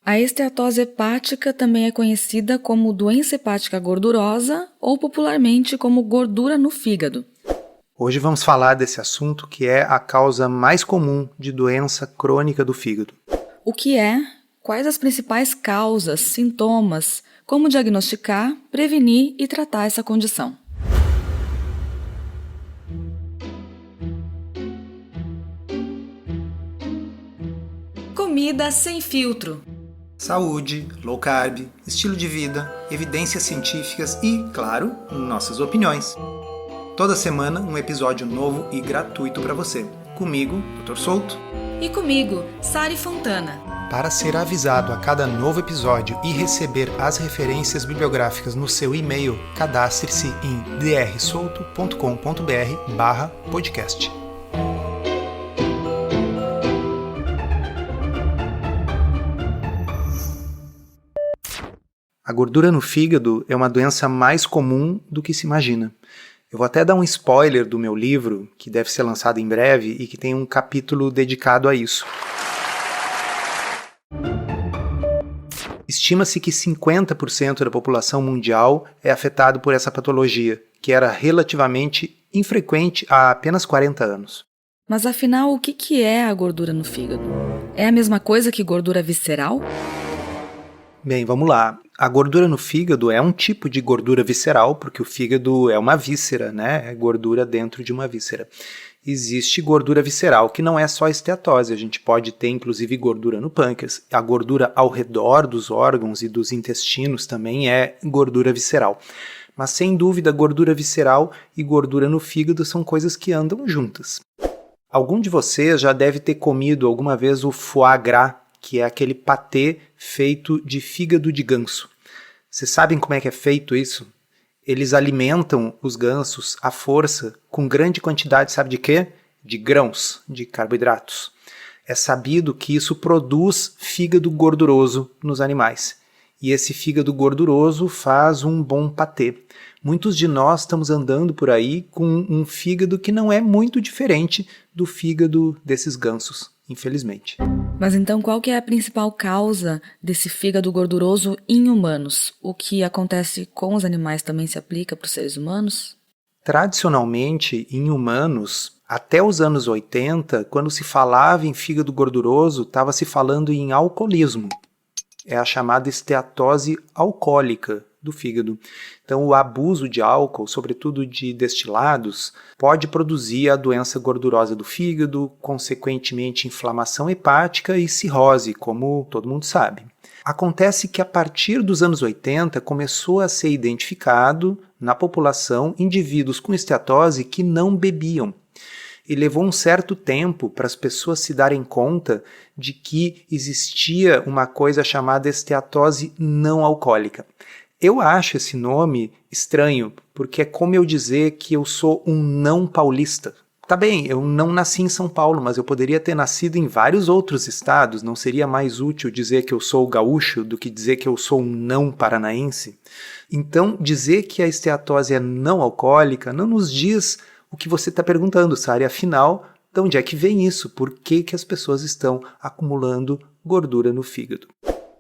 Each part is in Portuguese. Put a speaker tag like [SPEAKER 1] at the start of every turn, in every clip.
[SPEAKER 1] A esteatose hepática também é conhecida como doença hepática gordurosa ou popularmente como gordura no fígado.
[SPEAKER 2] Hoje vamos falar desse assunto que é a causa mais comum de doença crônica do fígado.
[SPEAKER 1] O que é? Quais as principais causas, sintomas, como diagnosticar, prevenir e tratar essa condição? Comida sem filtro.
[SPEAKER 2] Saúde, low carb, estilo de vida, evidências científicas e, claro, nossas opiniões. Toda semana um episódio novo e gratuito para você. Comigo, Dr. Souto.
[SPEAKER 1] E comigo, Sari Fontana.
[SPEAKER 2] Para ser avisado a cada novo episódio e receber as referências bibliográficas no seu e-mail, cadastre-se em drsolto.com.br/podcast. A gordura no fígado é uma doença mais comum do que se imagina. Eu vou até dar um spoiler do meu livro, que deve ser lançado em breve e que tem um capítulo dedicado a isso. Estima-se que 50% da população mundial é afetado por essa patologia, que era relativamente infrequente há apenas 40 anos.
[SPEAKER 1] Mas afinal, o que é a gordura no fígado? É a mesma coisa que gordura visceral?
[SPEAKER 2] Bem, vamos lá. A gordura no fígado é um tipo de gordura visceral, porque o fígado é uma víscera, né? É gordura dentro de uma víscera. Existe gordura visceral, que não é só esteatose. A gente pode ter, inclusive, gordura no pâncreas. A gordura ao redor dos órgãos e dos intestinos também é gordura visceral. Mas, sem dúvida, gordura visceral e gordura no fígado são coisas que andam juntas. Algum de vocês já deve ter comido alguma vez o foie gras, que é aquele patê feito de fígado de ganso. Vocês sabem como é que é feito isso? Eles alimentam os gansos à força com grande quantidade, sabe de quê? De grãos, de carboidratos. É sabido que isso produz fígado gorduroso nos animais. E esse fígado gorduroso faz um bom patê. Muitos de nós estamos andando por aí com um fígado que não é muito diferente do fígado desses gansos, infelizmente.
[SPEAKER 1] Mas então qual que é a principal causa desse fígado gorduroso em humanos? O que acontece com os animais também se aplica para os seres humanos?
[SPEAKER 2] Tradicionalmente, em humanos, até os anos 80, quando se falava em fígado gorduroso, estava se falando em alcoolismo. É a chamada esteatose alcoólica do fígado. Então, o abuso de álcool, sobretudo de destilados, pode produzir a doença gordurosa do fígado, consequentemente inflamação hepática e cirrose, como todo mundo sabe. Acontece que a partir dos anos 80 começou a ser identificado na população indivíduos com esteatose que não bebiam. E levou um certo tempo para as pessoas se darem conta de que existia uma coisa chamada esteatose não alcoólica. Eu acho esse nome estranho, porque é como eu dizer que eu sou um não paulista. Tá bem, eu não nasci em São Paulo, mas eu poderia ter nascido em vários outros estados. Não seria mais útil dizer que eu sou gaúcho do que dizer que eu sou um não paranaense? Então, dizer que a esteatose é não alcoólica não nos diz o que você está perguntando, Sari. Afinal, de onde é que vem isso? Por que as pessoas estão acumulando gordura no fígado?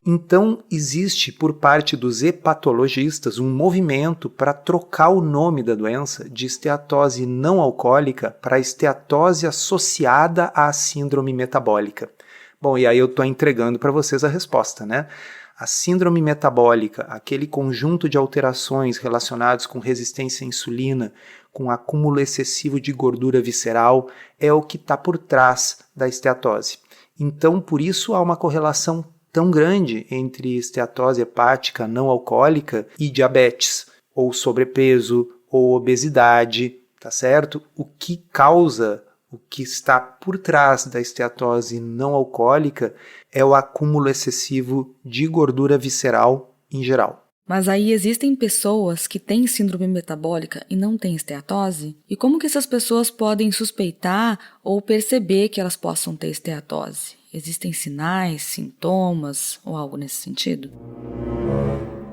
[SPEAKER 2] Então, existe por parte dos hepatologistas um movimento para trocar o nome da doença de esteatose não alcoólica para esteatose associada à síndrome metabólica. Bom, e aí eu estou entregando para vocês a resposta, né? A síndrome metabólica, aquele conjunto de alterações relacionadas com resistência à insulina, com acúmulo excessivo de gordura visceral, é o que está por trás da esteatose. Então, por isso há uma correlação tão grande entre esteatose hepática não alcoólica e diabetes, ou sobrepeso, ou obesidade, tá certo? O que causa, o que está por trás da esteatose não alcoólica é o acúmulo excessivo de gordura visceral em geral.
[SPEAKER 1] Mas aí existem pessoas que têm síndrome metabólica e não têm esteatose? E como que essas pessoas podem suspeitar ou perceber que elas possam ter esteatose? Existem sinais, sintomas ou algo nesse sentido?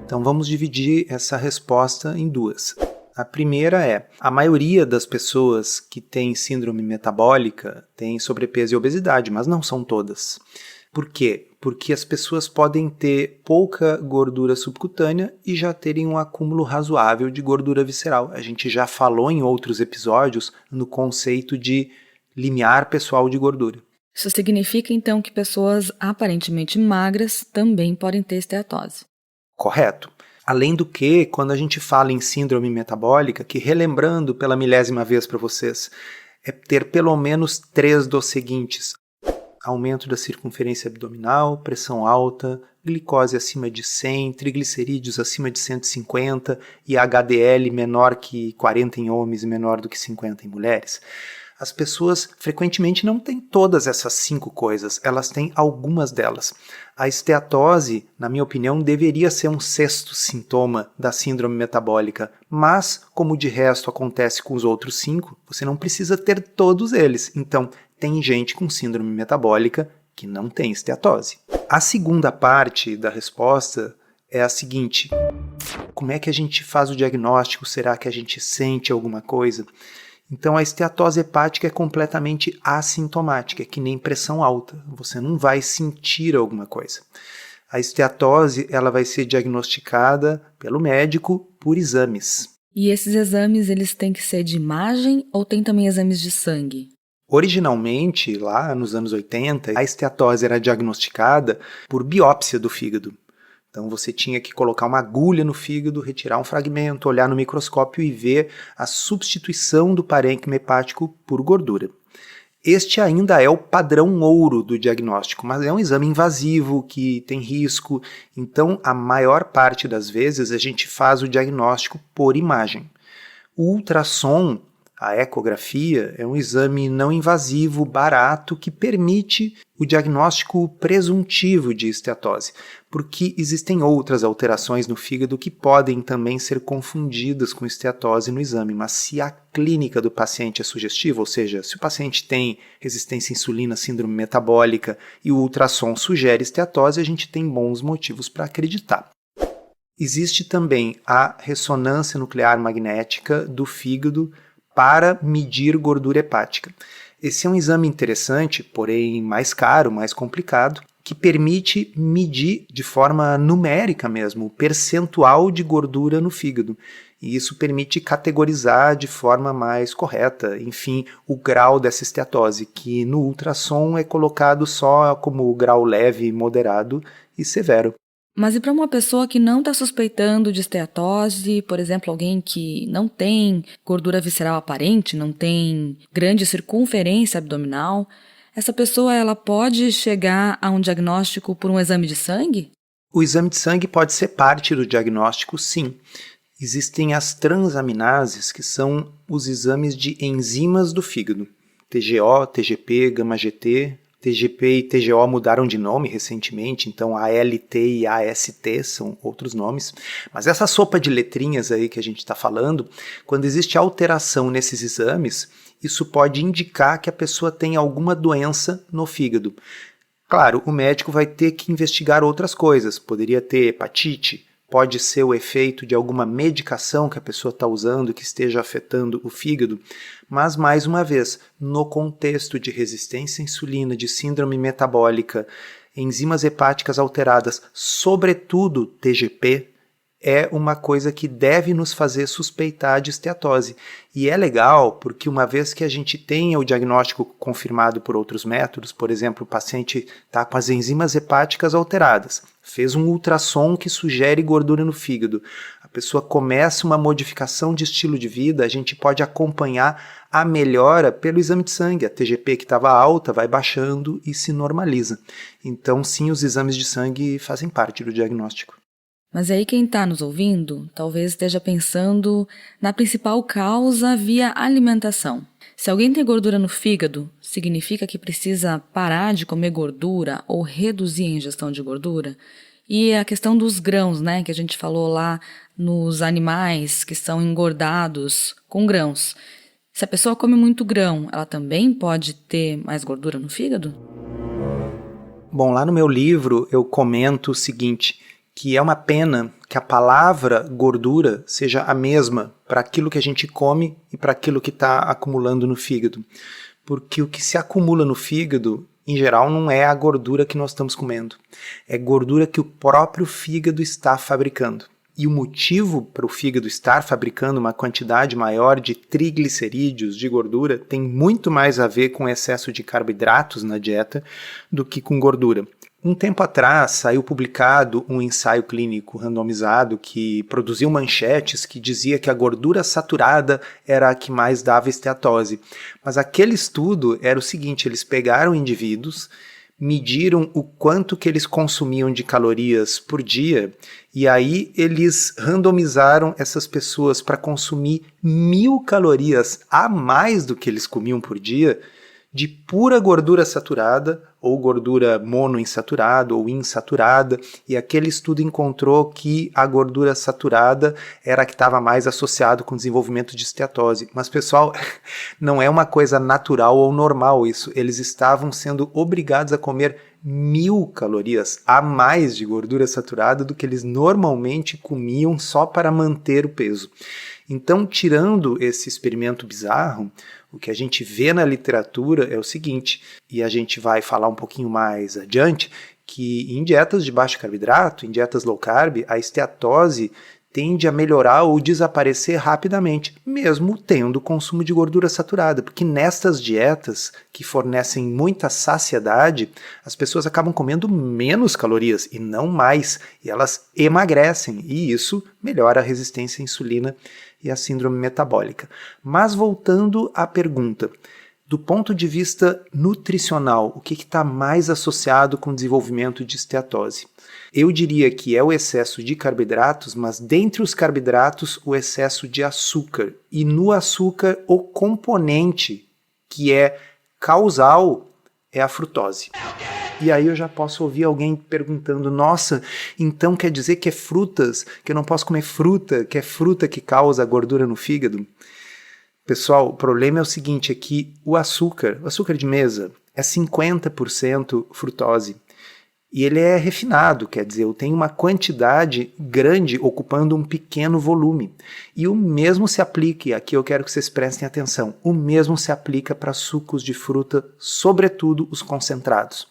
[SPEAKER 2] Então vamos dividir essa resposta em duas. A primeira é, a maioria das pessoas que têm síndrome metabólica tem sobrepeso e obesidade, mas não são todas. Por quê? Porque as pessoas podem ter pouca gordura subcutânea e já terem um acúmulo razoável de gordura visceral. A gente já falou em outros episódios no conceito de limiar pessoal de gordura.
[SPEAKER 1] Isso significa, então, que pessoas aparentemente magras também podem ter esteatose.
[SPEAKER 2] Correto. Além do que, quando a gente fala em síndrome metabólica, que relembrando pela milésima vez para vocês, é ter pelo menos 3 dos seguintes: aumento da circunferência abdominal, pressão alta, glicose acima de 100, triglicerídeos acima de 150 e HDL menor que 40 em homens e menor do que 50 em mulheres. As pessoas frequentemente não têm todas essas 5 coisas, elas têm algumas delas. A esteatose, na minha opinião, deveria ser um 6º sintoma da síndrome metabólica, mas, como de resto acontece com os outros 5, você não precisa ter todos eles. Então, tem gente com síndrome metabólica que não tem esteatose. A segunda parte da resposta é a seguinte: como é que a gente faz o diagnóstico? Será que a gente sente alguma coisa? Então, a esteatose hepática é completamente assintomática, é que nem pressão alta. Você não vai sentir alguma coisa. A esteatose ela vai ser diagnosticada pelo médico por exames.
[SPEAKER 1] E esses exames, eles têm que ser de imagem ou tem também exames de sangue?
[SPEAKER 2] Originalmente, lá nos anos 80, a esteatose era diagnosticada por biópsia do fígado. Então você tinha que colocar uma agulha no fígado, retirar um fragmento, olhar no microscópio e ver a substituição do parênquima hepático por gordura. Este ainda é o padrão ouro do diagnóstico, mas é um exame invasivo que tem risco, então a maior parte das vezes a gente faz o diagnóstico por imagem. O ultrassom, a ecografia, é um exame não invasivo, barato, que permite o diagnóstico presuntivo de esteatose, porque existem outras alterações no fígado que podem também ser confundidas com esteatose no exame, mas se a clínica do paciente é sugestiva, ou seja, se o paciente tem resistência à insulina, síndrome metabólica e o ultrassom sugere esteatose, a gente tem bons motivos para acreditar. Existe também a ressonância nuclear magnética do fígado para medir gordura hepática. Esse é um exame interessante, porém mais caro, mais complicado, que permite medir de forma numérica mesmo o percentual de gordura no fígado. E isso permite categorizar de forma mais correta, enfim, o grau dessa esteatose, que no ultrassom é colocado só como grau leve, moderado e severo.
[SPEAKER 1] Mas e para uma pessoa que não está suspeitando de esteatose, por exemplo, alguém que não tem gordura visceral aparente, não tem grande circunferência abdominal, essa pessoa ela pode chegar a um diagnóstico por um exame de sangue?
[SPEAKER 2] O exame de sangue pode ser parte do diagnóstico, sim. Existem as transaminases, que são os exames de enzimas do fígado. TGO, TGP, γ-GT. TGP e TGO mudaram de nome recentemente, então ALT e AST são outros nomes. Mas essa sopa de letrinhas aí que a gente está falando, quando existe alteração nesses exames, isso pode indicar que a pessoa tem alguma doença no fígado. Claro, o médico vai ter que investigar outras coisas. Poderia ter hepatite, pode ser o efeito de alguma medicação que a pessoa está usando que esteja afetando o fígado. Mas, mais uma vez, no contexto de resistência à insulina, de síndrome metabólica, enzimas hepáticas alteradas, sobretudo TGP, é uma coisa que deve nos fazer suspeitar de esteatose. E é legal porque uma vez que a gente tenha o diagnóstico confirmado por outros métodos, por exemplo, o paciente está com as enzimas hepáticas alteradas, fez um ultrassom que sugere gordura no fígado, a pessoa começa uma modificação de estilo de vida, a gente pode acompanhar a melhora pelo exame de sangue. A TGP que estava alta vai baixando e se normaliza. Então, sim, os exames de sangue fazem parte do diagnóstico.
[SPEAKER 1] Mas aí quem está nos ouvindo talvez esteja pensando na principal causa via alimentação. Se alguém tem gordura no fígado, significa que precisa parar de comer gordura ou reduzir a ingestão de gordura? E a questão dos grãos, né, que a gente falou lá nos animais que são engordados com grãos. Se a pessoa come muito grão, ela também pode ter mais gordura no fígado?
[SPEAKER 2] Bom, lá no meu livro eu comento o seguinte, que é uma pena que a palavra gordura seja a mesma para aquilo que a gente come e para aquilo que está acumulando no fígado. Porque o que se acumula no fígado em geral, não é a gordura que nós estamos comendo. É gordura que o próprio fígado está fabricando. E o motivo para o fígado estar fabricando uma quantidade maior de triglicerídeos, de gordura, tem muito mais a ver com excesso de carboidratos na dieta do que com gordura. Um tempo atrás saiu publicado um ensaio clínico randomizado que produziu manchetes que dizia que a gordura saturada era a que mais dava esteatose. Mas aquele estudo era o seguinte, eles pegaram indivíduos, mediram o quanto que eles consumiam de calorias por dia e aí eles randomizaram essas pessoas para consumir 1.000 calorias a mais do que eles comiam por dia de pura gordura saturada ou gordura monoinsaturada ou insaturada, e aquele estudo encontrou que a gordura saturada era a que estava mais associado com o desenvolvimento de esteatose. Mas, pessoal, não é uma coisa natural ou normal isso. Eles estavam sendo obrigados a comer 1.000 calorias a mais de gordura saturada do que eles normalmente comiam só para manter o peso. Então, tirando esse experimento bizarro, o que a gente vê na literatura é o seguinte, e a gente vai falar um pouquinho mais adiante, que em dietas de baixo carboidrato, em dietas low carb, a esteatose tende a melhorar ou desaparecer rapidamente, mesmo tendo consumo de gordura saturada, porque nestas dietas que fornecem muita saciedade, as pessoas acabam comendo menos calorias e não mais, e elas emagrecem, e isso melhora a resistência à insulina e a síndrome metabólica. Mas voltando à pergunta, do ponto de vista nutricional, o que está mais associado com o desenvolvimento de esteatose? Eu diria que é o excesso de carboidratos, mas dentre os carboidratos, o excesso de açúcar. E no açúcar, o componente que é causal é a frutose. E aí eu já posso ouvir alguém perguntando, nossa, então quer dizer que é frutas, que eu não posso comer fruta, que é fruta que causa gordura no fígado? Pessoal, o problema é o seguinte, é que o açúcar de mesa, é 50% frutose. E ele é refinado, quer dizer, eu tenho uma quantidade grande ocupando um pequeno volume. E o mesmo se aplica, e aqui eu quero que vocês prestem atenção, o mesmo se aplica para sucos de fruta, sobretudo os concentrados.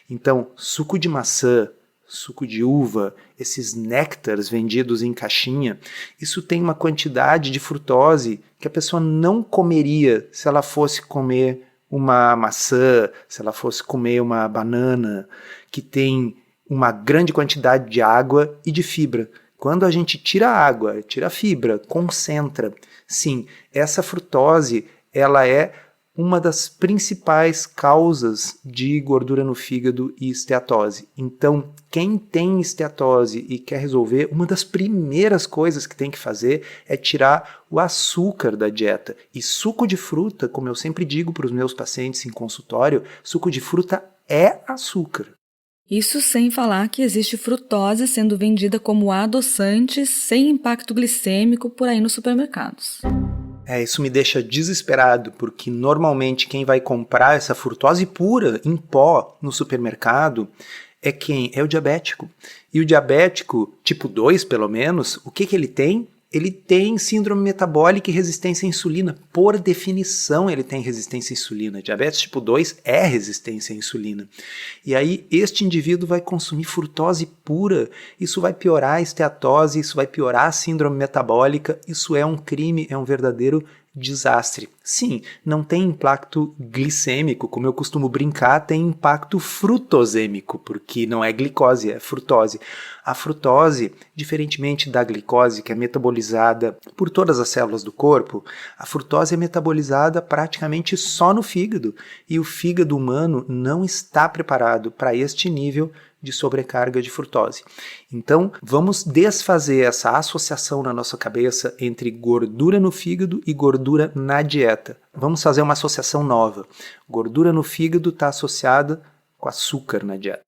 [SPEAKER 2] Então, suco de maçã, suco de uva, esses néctares vendidos em caixinha, isso tem uma quantidade de frutose que a pessoa não comeria se ela fosse comer uma maçã, se ela fosse comer uma banana, que tem uma grande quantidade de água e de fibra. Quando a gente tira a água, tira a fibra, concentra, sim, essa frutose, ela é uma das principais causas de gordura no fígado e esteatose. Então, quem tem esteatose e quer resolver, uma das primeiras coisas que tem que fazer é tirar o açúcar da dieta. E suco de fruta, como eu sempre digo para os meus pacientes em consultório, suco de fruta é açúcar.
[SPEAKER 1] Isso sem falar que existe frutose sendo vendida como adoçante sem impacto glicêmico por aí nos supermercados.
[SPEAKER 2] Isso me deixa desesperado, porque normalmente quem vai comprar essa frutose pura, em pó, no supermercado, é quem? É o diabético. E o diabético, tipo 2 pelo menos, o que ele tem? Ele tem síndrome metabólica e resistência à insulina. Por definição, ele tem resistência à insulina. Diabetes tipo 2 é resistência à insulina. E aí, este indivíduo vai consumir frutose pura. Isso vai piorar a esteatose, isso vai piorar a síndrome metabólica. Isso é um crime, é um verdadeiro desastre. Sim, não tem impacto glicêmico, como eu costumo brincar, tem impacto frutosêmico, porque não é glicose, é frutose. A frutose, diferentemente da glicose, que é metabolizada por todas as células do corpo, a frutose é metabolizada praticamente só no fígado, e o fígado humano não está preparado para este nível de sobrecarga de frutose. Então, vamos desfazer essa associação na nossa cabeça entre gordura no fígado e gordura na dieta. Vamos fazer uma associação nova. Gordura no fígado está associada com açúcar na dieta.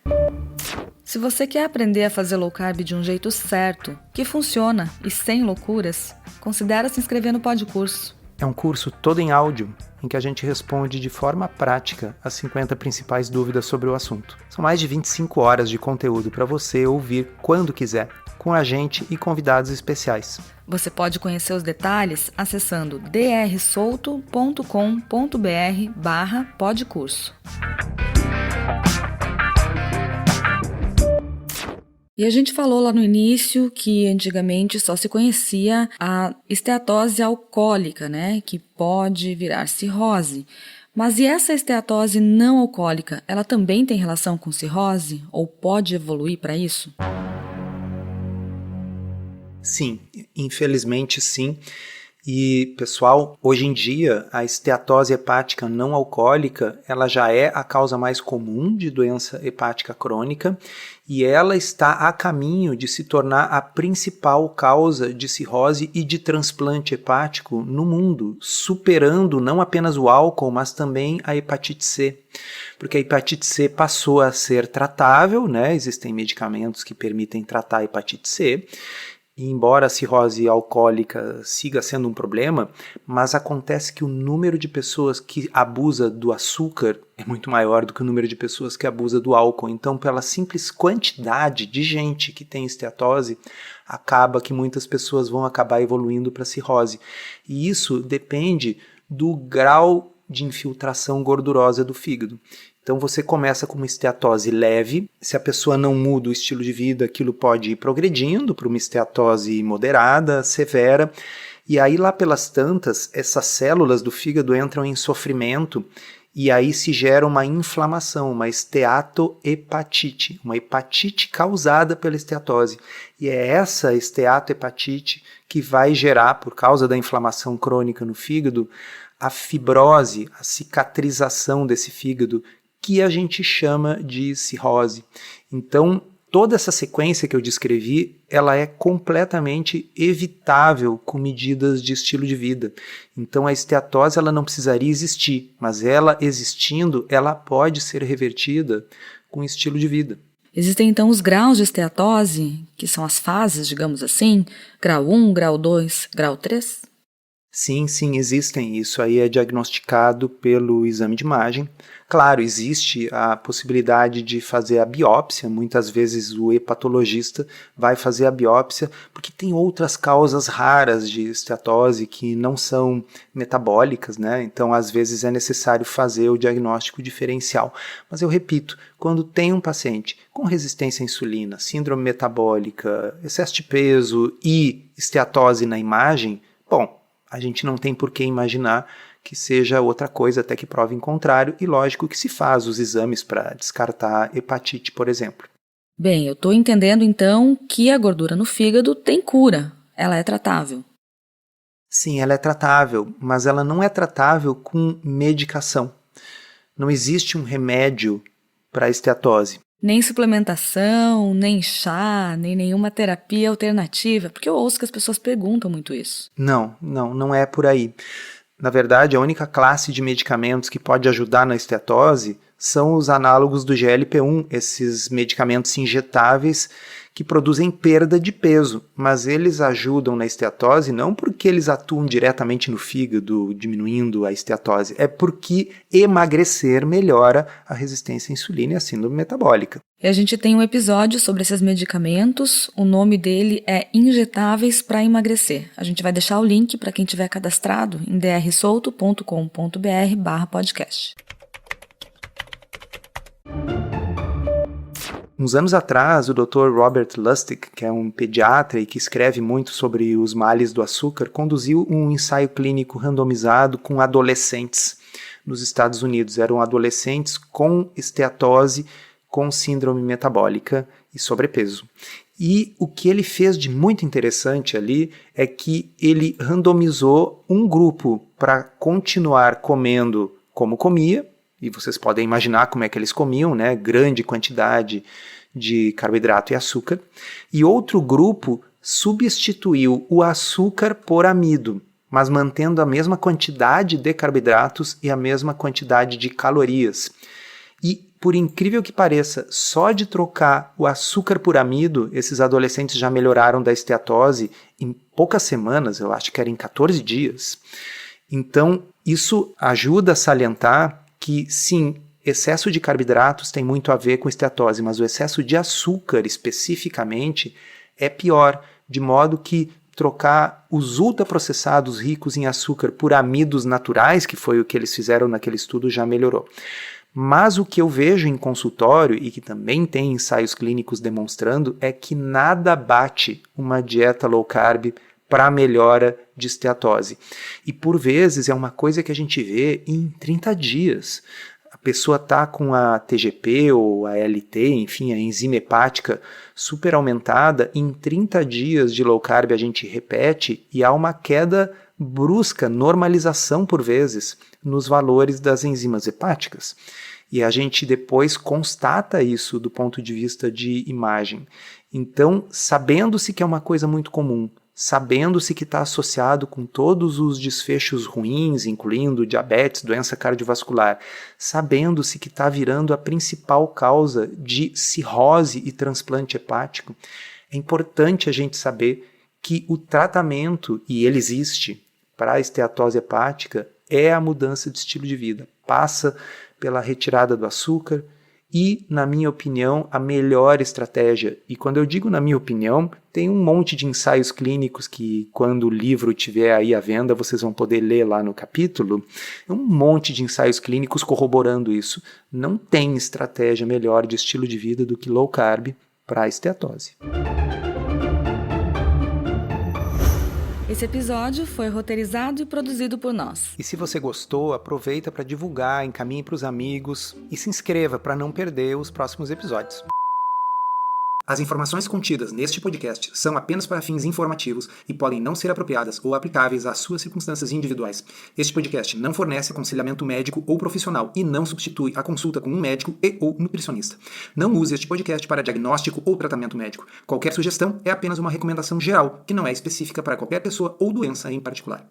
[SPEAKER 1] Se você quer aprender a fazer low carb de um jeito certo, que funciona e sem loucuras, considere se inscrever no Podcurso.
[SPEAKER 2] É um curso todo em áudio, em que a gente responde de forma prática as 50 principais dúvidas sobre o assunto. São mais de 25 horas de conteúdo para você ouvir quando quiser, com a gente e convidados especiais.
[SPEAKER 1] Você pode conhecer os detalhes acessando drsolto.com.br/podcurso. E a gente falou lá no início que antigamente só se conhecia a esteatose alcoólica, né, que pode virar cirrose. Mas e essa esteatose não alcoólica, ela também tem relação com cirrose ou pode evoluir para isso?
[SPEAKER 2] Sim, infelizmente sim. E, pessoal, hoje em dia, a esteatose hepática não alcoólica, ela já é a causa mais comum de doença hepática crônica e ela está a caminho de se tornar a principal causa de cirrose e de transplante hepático no mundo, superando não apenas o álcool, mas também a hepatite C. Porque a hepatite C passou a ser tratável, né? Existem medicamentos que permitem tratar a hepatite C. E embora a cirrose alcoólica siga sendo um problema, mas acontece que o número de pessoas que abusa do açúcar é muito maior do que o número de pessoas que abusa do álcool. Então, pela simples quantidade de gente que tem esteatose, acaba que muitas pessoas vão acabar evoluindo para cirrose. E isso depende do grau de infiltração gordurosa do fígado. Então você começa com uma esteatose leve, se a pessoa não muda o estilo de vida, aquilo pode ir progredindo para uma esteatose moderada, severa, e aí lá pelas tantas, essas células do fígado entram em sofrimento e aí se gera uma inflamação, uma esteatohepatite, uma hepatite causada pela esteatose. E é essa esteatohepatite que vai gerar, por causa da inflamação crônica no fígado, a fibrose, a cicatrização desse fígado, que a gente chama de cirrose. Então, toda essa sequência que eu descrevi, ela é completamente evitável com medidas de estilo de vida. Então, a esteatose ela não precisaria existir, mas ela existindo, ela pode ser revertida com estilo de vida.
[SPEAKER 1] Existem então os graus de esteatose, que são as fases, digamos assim, grau 1, grau 2, grau 3?
[SPEAKER 2] Sim, existem. Isso aí é diagnosticado pelo exame de imagem. Claro, existe a possibilidade de fazer a biópsia. Muitas vezes o hepatologista vai fazer a biópsia porque tem outras causas raras de esteatose que não são metabólicas, né? Então, às vezes é necessário fazer o diagnóstico diferencial. Mas eu repito, quando tem um paciente com resistência à insulina, síndrome metabólica, excesso de peso e esteatose na imagem, bom, a gente não tem por que imaginar que seja outra coisa até que prove em contrário, e lógico que se faz os exames para descartar hepatite, por exemplo.
[SPEAKER 1] Bem, eu estou entendendo então que a gordura no fígado tem cura, ela é tratável.
[SPEAKER 2] Sim, ela é tratável, mas ela não é tratável com medicação. Não existe um remédio para a esteatose.
[SPEAKER 1] Nem suplementação, nem chá, nem nenhuma terapia alternativa, porque eu ouço que as pessoas perguntam muito isso.
[SPEAKER 2] Não é por aí. Na verdade, a única classe de medicamentos que pode ajudar na esteatose são os análogos do GLP-1, esses medicamentos injetáveis que produzem perda de peso, mas eles ajudam na esteatose não porque eles atuam diretamente no fígado, diminuindo a esteatose, é porque emagrecer melhora a resistência à insulina e a síndrome metabólica.
[SPEAKER 1] E a gente tem um episódio sobre esses medicamentos, o nome dele é Injetáveis para Emagrecer. A gente vai deixar o link para quem tiver cadastrado em drsolto.com.br/podcast.
[SPEAKER 2] Uns anos atrás, o Dr. Robert Lustig, que é um pediatra e que escreve muito sobre os males do açúcar, conduziu um ensaio clínico randomizado com adolescentes nos Estados Unidos. Eram adolescentes com esteatose, com síndrome metabólica e sobrepeso. E o que ele fez de muito interessante ali é que ele randomizou um grupo para continuar comendo como comia, e vocês podem imaginar como é que eles comiam, né? Grande quantidade de carboidrato e açúcar. E outro grupo substituiu o açúcar por amido, mas mantendo a mesma quantidade de carboidratos e a mesma quantidade de calorias. E, por incrível que pareça, só de trocar o açúcar por amido, esses adolescentes já melhoraram da esteatose em poucas semanas, eu acho que era em 14 dias. Então, isso ajuda a salientar que, sim, excesso de carboidratos tem muito a ver com esteatose, mas o excesso de açúcar, especificamente, é pior, de modo que trocar os ultraprocessados ricos em açúcar por amidos naturais, que foi o que eles fizeram naquele estudo, já melhorou. Mas o que eu vejo em consultório, e que também tem ensaios clínicos demonstrando, é que nada bate uma dieta low carb para a melhora de esteatose. E por vezes é uma coisa que a gente vê em 30 dias. A pessoa está com a TGP ou a LT, enfim, a enzima hepática super aumentada, em 30 dias de low carb a gente repete e há uma queda brusca, normalização por vezes, nos valores das enzimas hepáticas. E a gente depois constata isso do ponto de vista de imagem. Então, sabendo-se que é uma coisa muito comum, sabendo-se que está associado com todos os desfechos ruins, incluindo diabetes, doença cardiovascular, sabendo-se que está virando a principal causa de cirrose e transplante hepático, é importante a gente saber que o tratamento, e ele existe, para a esteatose hepática, é a mudança de estilo de vida. Passa pela retirada do açúcar e, na minha opinião, a melhor estratégia. E quando eu digo na minha opinião, tem um monte de ensaios clínicos que, quando o livro estiver aí à venda, vocês vão poder ler lá no capítulo. Um monte de ensaios clínicos corroborando isso. Não tem estratégia melhor de estilo de vida do que low carb para a esteatose.
[SPEAKER 1] Esse episódio foi roteirizado e produzido por nós.
[SPEAKER 2] E se você gostou, aproveita para divulgar, encaminhe para os amigos e se inscreva para não perder os próximos episódios. As informações contidas neste podcast são apenas para fins informativos e podem não ser apropriadas ou aplicáveis às suas circunstâncias individuais. Este podcast não fornece aconselhamento médico ou profissional e não substitui a consulta com um médico e/ou nutricionista. Não use este podcast para diagnóstico ou tratamento médico. Qualquer sugestão é apenas uma recomendação geral, que não é específica para qualquer pessoa ou doença em particular.